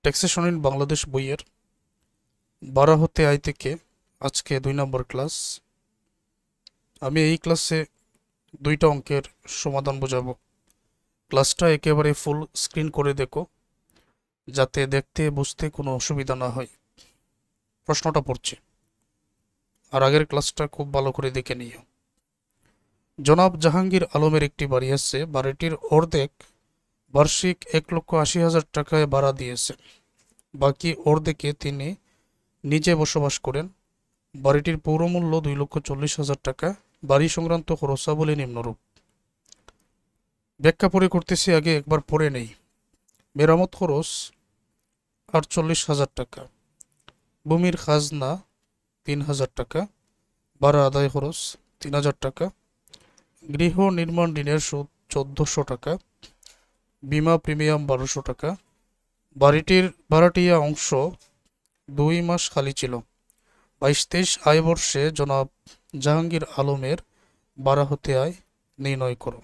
Taxation in Bangladesh বইয়ের 12 হতে আয় থেকে আজকে 2 নম্বর ক্লাস। আমি এই ক্লাসে দুইটা অঙ্কের সমাধান বোঝাবো। ক্লাসটা একেবারে ফুল স্ক্রিন করে দেখো, যাতে দেখতে বুঝতে কোনো অসুবিধা না হয়। প্রশ্নটা পড়ছি, আর আগের ক্লাসটা খুব ভালো করে দেখে নিও। জনাব জাহাঙ্গীর আলমের একটি বাড়ি আছে, বাড়িটির অর্ধেক বার্ষিক 1,80,000 টাকায় ভাড়া দিয়েছে, বাকি অর্ধেকে তিনি নিজে বসবাস করেন। বাড়িটির পৌরমূল্য 2,40,000 টাকা। বাড়ি সংক্রান্ত খরচাবলী নিম্নরূপ। ব্যাখ্যা পরে করতেছি, আগে একবার পড়ে নেই। মেরামত খরচ 48,000 টাকা, ভূমির খাজনা 3,000 টাকা, ভাড়া আদায় খরচ 3,000 টাকা, গৃহ নির্মাণ ঋণের সুদ 1,400 টাকা, বিমা প্রিমিয়াম 1,200 টাকা। বাড়িটির ভাড়াটিয়া অংশ 2 মাস খালি ছিল। 22-23 আয় বর্ষে জনাব জাহাঙ্গীর আলমের ভাড়া হতে আয় নির্ণয় করো।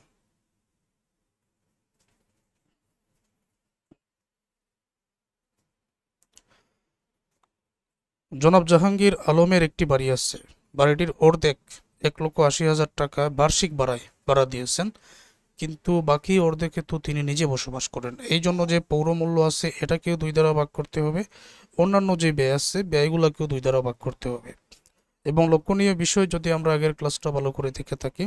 জনাব জাহাঙ্গীর আলমের একটি বাড়ি আছে, বাড়িটির অর্ধেক 1,80,000 টাকা বার্ষিক ভাড়া দিয়েছেন, কিন্তু বাকি অর্ধেকে তো তিনি নিজে বসবাস করেন। এই জন্য যে পৌরমূল্য আছে এটাকেও 2 দ্বারা ভাগ করতে হবে, অন্যান্য যে ব্যয় আছে ব্যয়গুলোকেও 2 দ্বারা ভাগ করতে হবে। এবং লক্ষণীয় বিষয়, যদি আমরা আগের ক্লাসটা ভালো করে দেখে থাকি,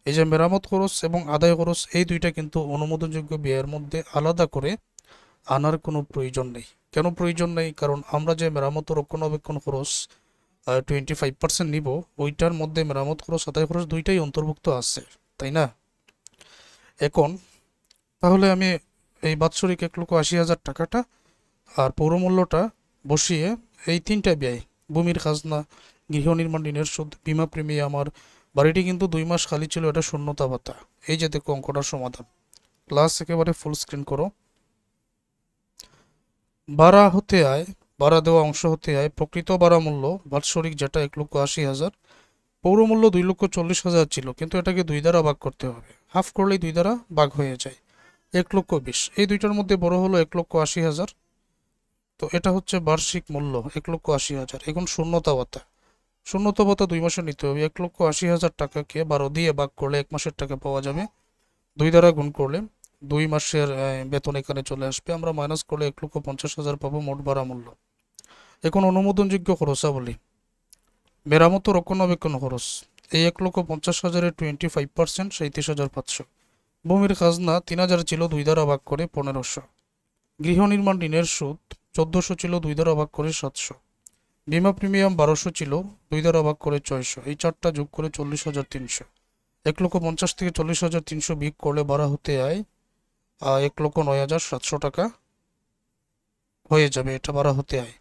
এই যে মেরামত খরচ এবং আদায় খরচ, এই দুইটা কিন্তু অনুমোদনযোগ্য ব্যয়ের মধ্যে আলাদা করে আনার কোনো প্রয়োজন নেই। কেন প্রয়োজন নেই? কারণ আমরা যে মেরামত ও রক্ষণাবেক্ষণ খরচ 25% নিব, ওইটার মধ্যে মেরামত খরচ আদায় খরচ দুইটাই অন্তর্ভুক্ত আছে, তাই না? এখন তাহলে আমি এই বাৎসরিক 1,80,000 টাকাটা আর পৌরমূল্যটা বসিয়ে এই তিনটা ব্যয়, ভূমির খাজনা, গৃহ নির্মাণ ঋণের সুদ, বিমা প্রিমিয়াম, আমার বাড়িটি কিন্তু 2 মাস খালি ছিল, এটা শূন্যতা ভাতা। এই যে দেখো অঙ্কটার সমাধান। ক্লাস একেবারে ফুল স্ক্রিন করো। ভাড়া হতে আয়, ভাড়া দেওয়া অংশ হতে আয়, প্রকৃত ভাড়া মূল্য বাৎসরিক যেটা 1,80,000, পৌরমূল্য 2,40,000 ছিল, কিন্তু এটাকে 2 দ্বারা ভাগ করতে হবে। হাফ করলেই 2 দ্বারা ভাগ হয়ে যায়, 1,20,000। এই দুইটার মধ্যে বড় হলো 1,80,000, তো এটা হচ্ছে বার্ষিক মূল্য 1,80,000। এখন শূন্যতা ভাতা, শূন্যতা ভাতা 2 মাসে নিতে হবে। 1,80,000 টাকাকে 12 দিয়ে ভাগ করলে 1 মাসের টাকা পাওয়া যাবে, 2 দ্বারা গুণ করলে 2 মাসের বেতন এখানে চলে আসবে। আমরা মাইনাস করলে 1,50,000 পাবো মোট ভাড়া মূল্য। এখন অনুমোদনযোগ্য খরচাবলী, মেরামত ও রক্ষণাবেক্ষণ খরচ, এই 1,50,000-এর 25% 37,500। ভূমির খাজনা 3,000 ছিল, 2 দ্বারা ভাগ করে 1,500। গৃহ নির্মাণ ঋণের সুদ 1,400 ছিল, 2 দ্বারা ভাগ করে 700। বিমা প্রিমিয়াম 1,200 ছিল, 2 দ্বারা ভাগ করে 600। এই চারটা যোগ করে 40,300। 1,50,000 থেকে 40,300 বিয়োগ করলে ভাড়া হতে আয় 1,09,700 টাকা হয়ে যাবে। এটা ভাড়া হতে আয়।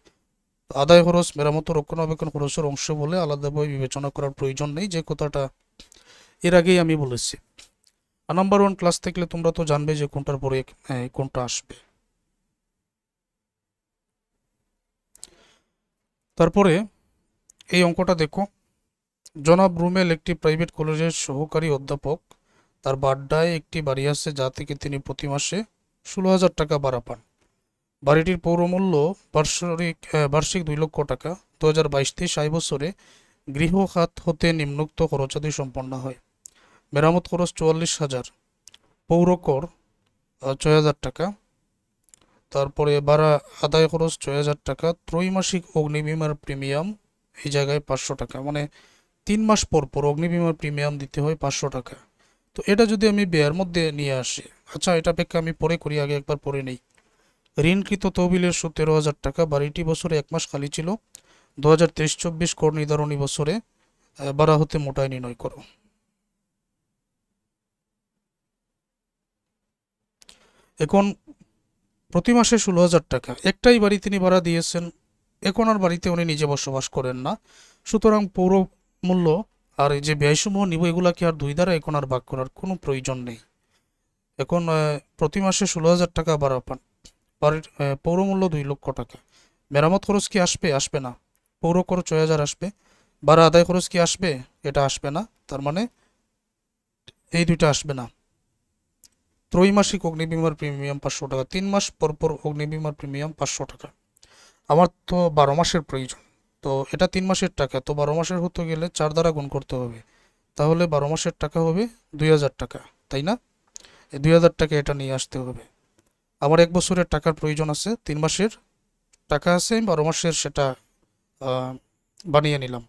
আদায় খরচ মেরামত ও রক্ষণাবেক্ষণ খরচের অংশ বলে আলাদাভাবে বিবেচনা করার প্রয়োজন নেই, যে কথাটা এর আগেই আমি বলেছি। নাম্বার 1 ক্লাস থাকলে তোমরা তো জানবে যে কোনটার পরে কোনটা আসবে। তারপরে এই অঙ্কটা দেখো। জনাব রুমেল একটি প্রাইভেট কলেজের সহকারী অধ্যাপক। তার বাড্ডায় একটি বাড়ি আছে, যা থেকে তিনি প্রতি মাসে 16,000 টাকা ভাড়া পান। বাড়িটির পৌরমূল্য বার্ষিক 2 লক্ষ টাকা। 2022-23 আয় বছরে গৃহ খাত হতে নিম্নোক্ত খরচাদি সম্পন্ন হয়। মেরামত খরচ 44,000, পৌর কর 6,000 টাকা, তারপরে ভাড়া আদায় খরচ 6,000 টাকা, ত্রৈমাসিক অগ্নিবীমার প্রিমিয়াম এই জায়গায় 500 টাকা, মানে 3 মাস পর পর অগ্নিবীমার প্রিমিয়াম দিতে হয় 500 টাকা। তো এটা যদি আমি ব্যয়ের মধ্যে নিয়ে আসি, আচ্ছা এটা অপেক্ষা আমি পরে করি, আগে একবার পরে নেই। ঋণকৃত তহবিলের সুদ 13,000 টাকা। বাড়িটি বছরে 1 মাস খালি ছিল। 2023-24 কর নির্ধারণী বছরে ভাড়া হতে মোটায় নির্ণয় করো। এখন প্রতি মাসে 16,000 টাকা, একটাই বাড়ি তিনি ভাড়া দিয়েছেন, এখন আর বাড়িতে উনি নিজে বসবাস করেন না, সুতরাং পৌর মূল্য আর এই যে ব্যয়সমূহ নিব, এগুলাকে আর 2 দ্বারা এখন আর ভাগ করার কোনো প্রয়োজন নেই। এখন প্রতি মাসে 16,000 টাকা ভাড়া পান, বাড়ির পৌরমূল্য 2 লক্ষ টাকা। মেরামত খরচ কি আসবে? আসবে না। পৌর কর 6,000 আসবে। ভাড়া আদায় খরচ কি আসবে? এটা আসবে না। তার মানে এই দুইটা আসবে না। ত্রৈমাসিক অগ্নিবীমার প্রিমিয়াম 500 টাকা, 3 মাস পর পর অগ্নিবীমার প্রিমিয়াম 500 টাকা। আমার তো 12 মাসের প্রয়োজন, তো এটা 3 মাসের টাকা, তো 12 মাসের হতে গেলে 4 দ্বারা গুণ করতে হবে, তাহলে 12 মাসের টাকা হবে 2000 টাকা, তাই না? এই 2000 টাকা এটা নিয়ে আসতে হবে। আমার 1 বছরের টাকার প্রয়োজন আছে, 3 মাসের টাকা আছে, আমি 12 মাসের সেটা বানিয়ে নিলাম।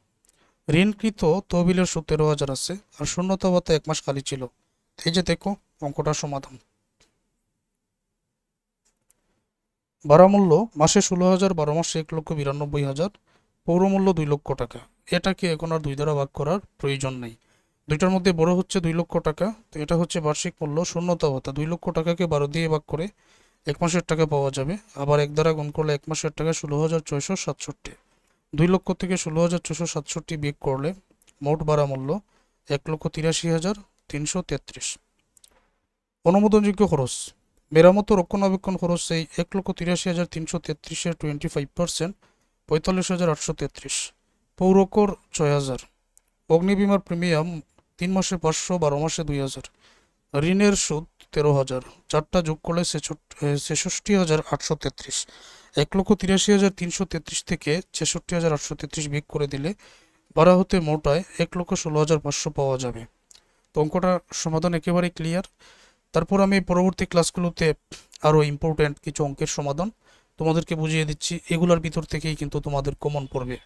ঋণকৃত তহবিলের সুদ 13,000 আছে, আর শূন্যতা ভাতা 1 মাস খালি ছিল। এই যে দেখো অঙ্কটার সমাধান। ভাড়ামূল্য মাসে 16,000, 12 মাসে 1,92,000, পৌরমূল্য 2 লক্ষ টাকা। এটাকে এখন আর 2 দ্বারা ভাগ করার প্রয়োজন নেই। দুইটার মধ্যে বড় হচ্ছে 2 লক্ষ টাকা, তো এটা হচ্ছে বার্ষিক মূল্য। শূন্যতা ভাতা 2 লক্ষ টাকাকে 12 দিয়ে ভাগ করে 1 মাসের টাকা পাওয়া যাবে, আবার 1 দ্বারা গুণ করলে 1 মাসের টাকা 16,667। 2 লক্ষ থেকে 16,667 বিয়োগ করলে মোট ভাড়া মূল্য 1,83,333। অনুমোদনযোগ্য খরচ, মেরামত ও রক্ষণাবেক্ষণ খরচ এই 1,83,333-এর 25%, 45,833। পৌরকর 6,000। অগ্নিবীমার প্রিমিয়াম 3 মাসে 500, 12 মাসে 2,000। ঋণের সুদ 13,000, 4টা যোগ করলে 66,833। 1,83,333 থেকে 66,833 বিয়োগ করে দিলে ভাড়া হতে মোটায় 1,16,500 পাওয়া যাবে। তো অঙ্কটার সমাধান একেবারে ক্লিয়ার। তারপর আমি পরবর্তী ক্লাসগুলোতে আরও ইম্পর্ট্যান্ট কিছু অঙ্কের সমাধান তোমাদেরকে বুঝিয়ে দিচ্ছি, এগুলোর ভিতর থেকেই কিন্তু তোমাদের কমন পড়বে।